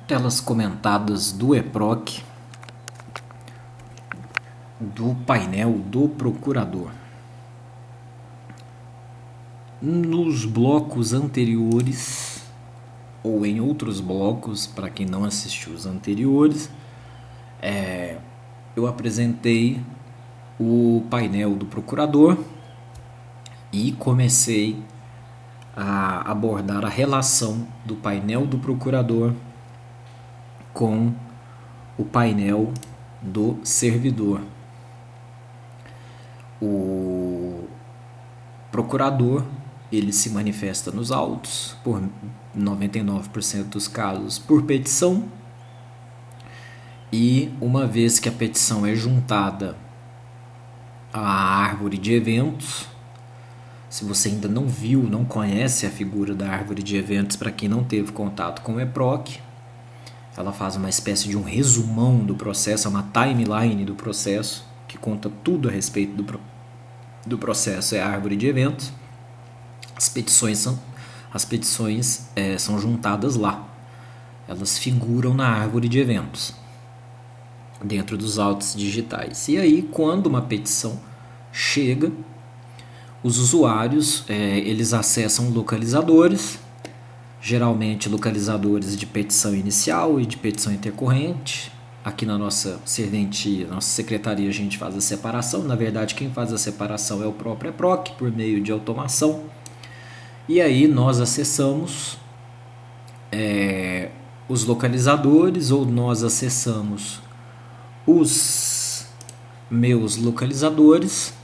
Telas comentadas do EPROC, do painel do procurador. Nos blocos anteriores, ou em outros blocos, para quem não assistiu os anteriores, eu apresentei o painel do procurador e comecei a abordar a relação do painel do procurador com o painel do servidor. O procurador, ele se manifesta nos autos, por 99% dos casos, por petição, e uma vez que a petição é juntada à árvore de eventos, se você ainda não viu, não conhece a figura da árvore de eventos, para quem não teve contato com o EPROC, ela faz uma espécie de um resumão do processo, uma timeline do processo, que conta tudo a respeito do processo, é a árvore de eventos. As petições são juntadas lá. Elas figuram na árvore de eventos, dentro dos autos digitais. E aí, quando uma petição chega, os usuários eles acessam localizadores, geralmente localizadores de petição inicial e de petição intercorrente. Aqui na nossa serventia, nossa secretaria, a gente faz a separação. Na verdade, quem faz a separação é o próprio EPROC, por meio de automação. E aí nós acessamos os localizadores, ou nós acessamos os meus localizadores.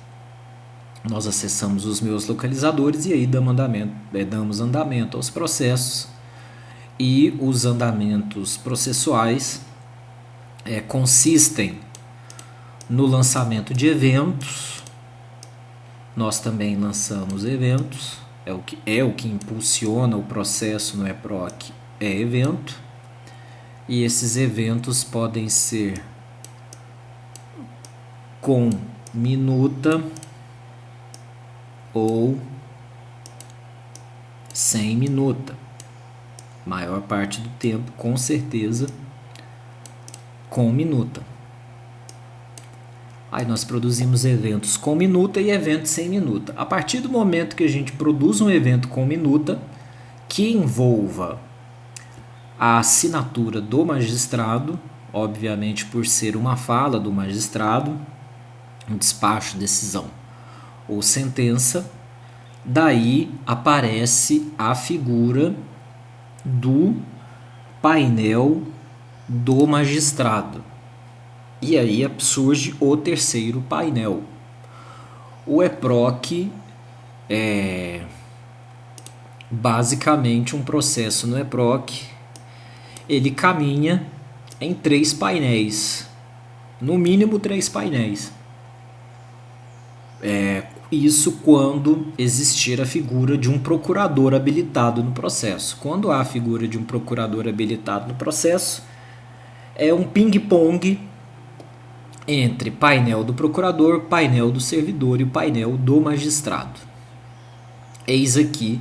Nós acessamos os meus localizadores e aí damos andamento aos processos. E os andamentos processuais consistem no lançamento de eventos. Nós também lançamos eventos, é o que impulsiona o processo no EPROC, é evento. E esses eventos podem ser com minuta ou sem minuta. Maior parte do tempo, com certeza, com minuta. Aí nós produzimos eventos com minuta e eventos sem minuta. A partir do momento que a gente produz um evento com minuta, que envolva a assinatura do magistrado, obviamente por ser uma fala do magistrado, um despacho, decisão ou sentença, daí aparece a figura do painel do magistrado. E aí surge o terceiro painel. O EPROC é basicamente um processo no EPROC. Ele caminha em 3 painéis, no mínimo 3 painéis. Isso quando existir a figura de um procurador habilitado no processo. Quando há a figura de um procurador habilitado no processo, é um ping-pong entre painel do procurador, painel do servidor e o painel do magistrado. Eis aqui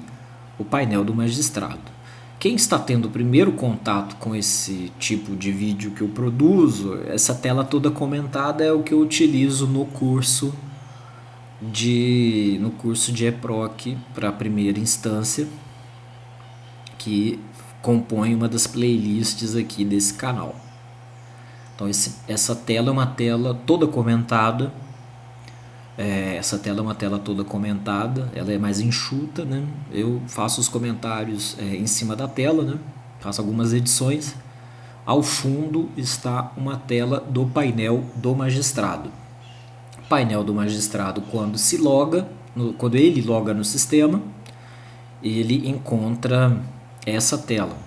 o painel do magistrado. Quem está tendo o primeiro contato com esse tipo de vídeo que eu produzo, essa tela toda comentada é o que eu utilizo no curso de EPROC para a primeira instância, que compõe uma das playlists aqui desse canal. Então essa tela é uma tela toda comentada. Ela é mais enxuta, né? Eu faço os comentários em cima da tela, né? Faço algumas edições. Ao fundo está uma tela do painel do magistrado. O painel do magistrado, quando ele loga no sistema, ele encontra essa tela.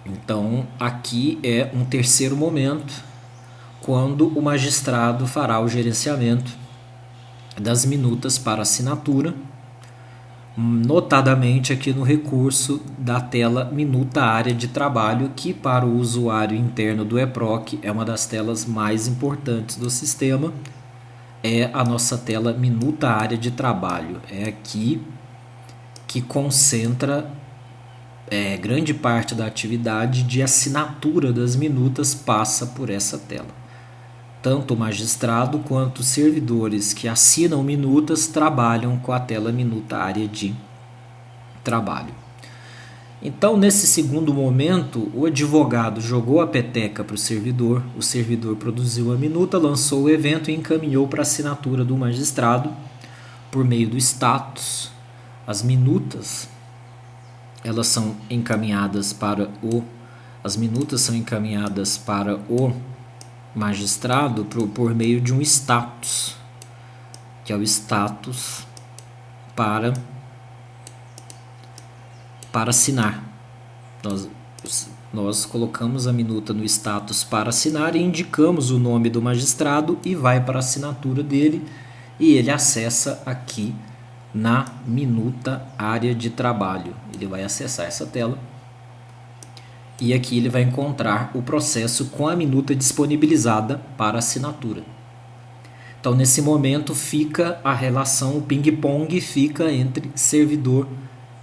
Então aqui é um terceiro momento, quando o magistrado fará o gerenciamento das minutas para assinatura, notadamente aqui no recurso da tela minuta área de trabalho, que para o usuário interno do EPROC é uma das telas mais importantes do sistema. É a nossa tela minuta área de trabalho. É aqui que concentra grande parte da atividade de assinatura das minutas passa por essa tela. Tanto o magistrado quanto os servidores que assinam minutas trabalham com a tela minuta área de trabalho. Então, nesse segundo momento, o advogado jogou a peteca para o servidor produziu a minuta, lançou o evento e encaminhou para a assinatura do magistrado por meio do status. As minutas, elas são encaminhadas para as minutas são encaminhadas para o magistrado por meio de um status, que é o status para assinar. Nós colocamos a minuta no status para assinar e indicamos o nome do magistrado e vai para a assinatura dele e ele acessa aqui na minuta área de trabalho. Ele vai acessar essa tela e aqui ele vai encontrar o processo com a minuta disponibilizada para assinatura. Então, nesse momento, fica a relação, o ping-pong fica entre servidor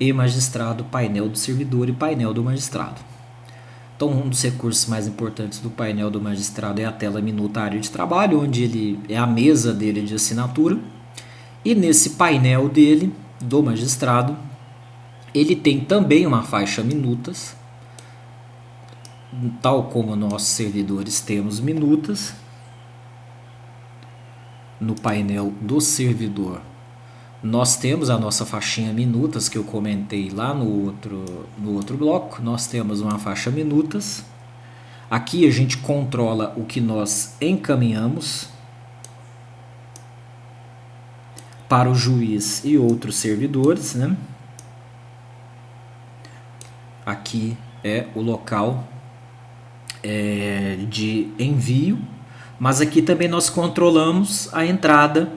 e magistrado, painel do servidor e painel do magistrado. Então, um dos recursos mais importantes do painel do magistrado é a tela minuta área de trabalho, onde ele é a mesa dele de assinatura. E nesse painel dele, do magistrado, ele tem também uma faixa minutas, tal como nossos servidores temos minutas. No painel do servidor, nós temos a nossa faixinha minutas que eu comentei lá no outro bloco. Nós temos uma faixa minutas. Aqui a gente controla o que nós encaminhamos para o juiz e outros servidores, né? Aqui é o local de envio, mas aqui também nós controlamos a entrada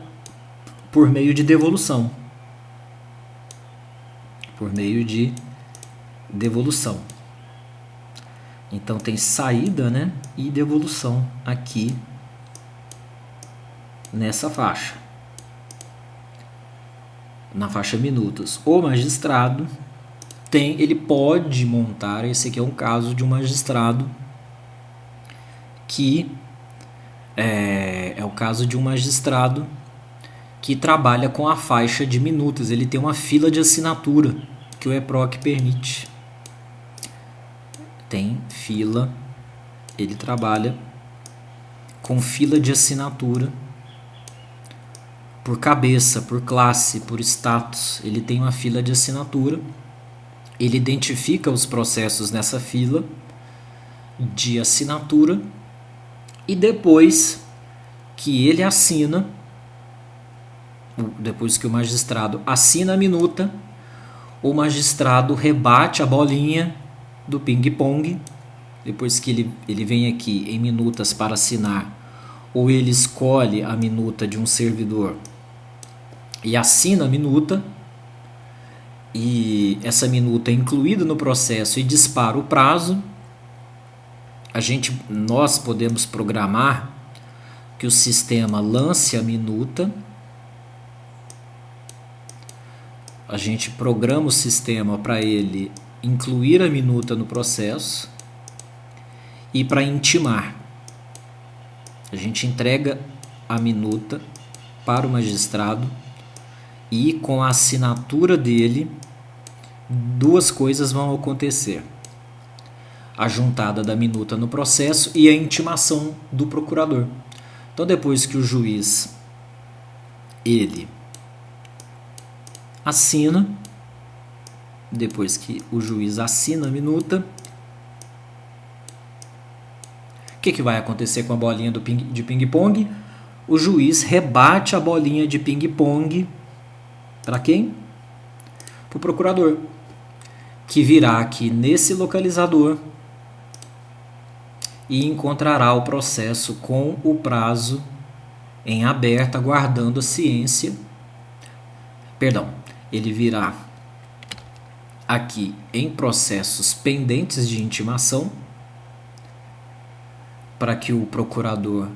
por meio de devolução. Então tem saída, né, e devolução aqui nessa faixa. Na faixa minutos. O magistrado ele pode montar, esse aqui é um caso de um magistrado que é o caso de um magistrado que trabalha com a faixa de minutas. Ele tem uma fila de assinatura que o EPROC permite. Tem fila, ele trabalha com fila de assinatura por cabeça, por classe, por status. Ele tem uma fila de assinatura, ele identifica os processos nessa fila de assinatura e depois que ele assina, depois que o magistrado assina a minuta, o magistrado rebate a bolinha do ping-pong. Depois que ele vem aqui em minutas para assinar, ou ele escolhe a minuta de um servidor e assina a minuta, e essa minuta é incluída no processo e dispara o prazo, nós podemos programar que o sistema lance a minuta. A gente programa o sistema para ele incluir a minuta no processo e para intimar. A gente entrega a minuta para o magistrado e com a assinatura dele, duas coisas vão acontecer: a juntada da minuta no processo e a intimação do procurador. Então, depois que o juiz ele assina, depois que o juiz assina a minuta, o que vai acontecer com a bolinha de ping-pong? O juiz rebate a bolinha de ping-pong para quem? Para o procurador, que virá aqui nesse localizador e encontrará o processo com o prazo em aberto, aguardando a ciência. Ele virá aqui em processos pendentes de intimação para que o procurador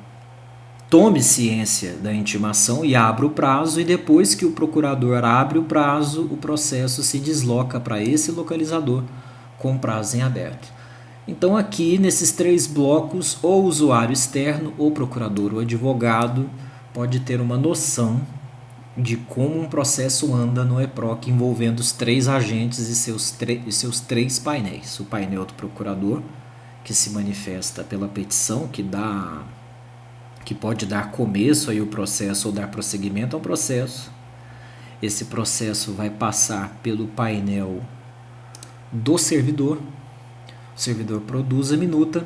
tome ciência da intimação e abra o prazo, e depois que o procurador abre o prazo, o processo se desloca para esse localizador com prazo em aberto. Então aqui nesses 3 blocos, o usuário externo, o procurador, o advogado pode ter uma noção de como um processo anda no EPROC envolvendo os 3 agentes e seus 3 painéis. O painel do procurador, que se manifesta pela petição, que pode dar começo aí ao processo ou dar prosseguimento ao processo. Esse processo vai passar pelo painel do servidor. O servidor produz a minuta.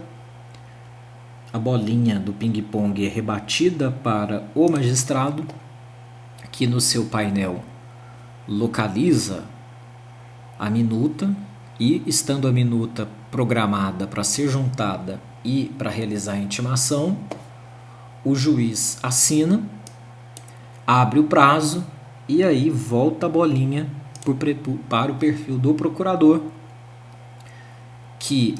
A bolinha do ping-pong é rebatida para o magistrado, que no seu painel localiza a minuta e, estando a minuta programada para ser juntada e para realizar a intimação, o juiz assina, abre o prazo e aí volta a bolinha para o perfil do procurador, que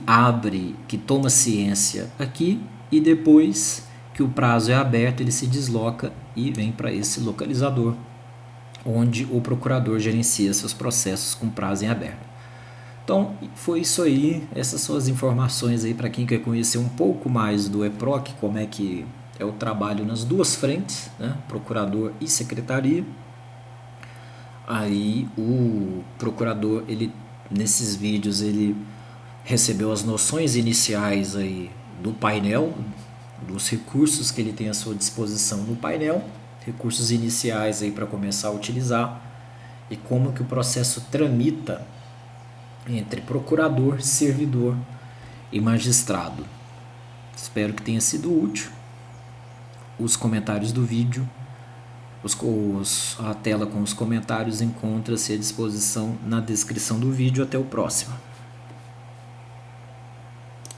toma ciência aqui, e depois que o prazo é aberto, ele se desloca e vem para esse localizador, onde o procurador gerencia seus processos com prazo em aberto. Então, foi isso aí, essas são as informações aí para quem quer conhecer um pouco mais do EPROC, como é que é o trabalho nas 2 frentes, né? Procurador e secretaria. Aí o procurador, nesses vídeos, ele recebeu as noções iniciais aí do painel, dos recursos que ele tem à sua disposição no painel, recursos iniciais aí para começar a utilizar, e como que o processo tramita entre procurador, servidor e magistrado. Espero que tenha sido útil. Os comentários do vídeo, a tela com os comentários encontra-se à disposição na descrição do vídeo. Até o próximo.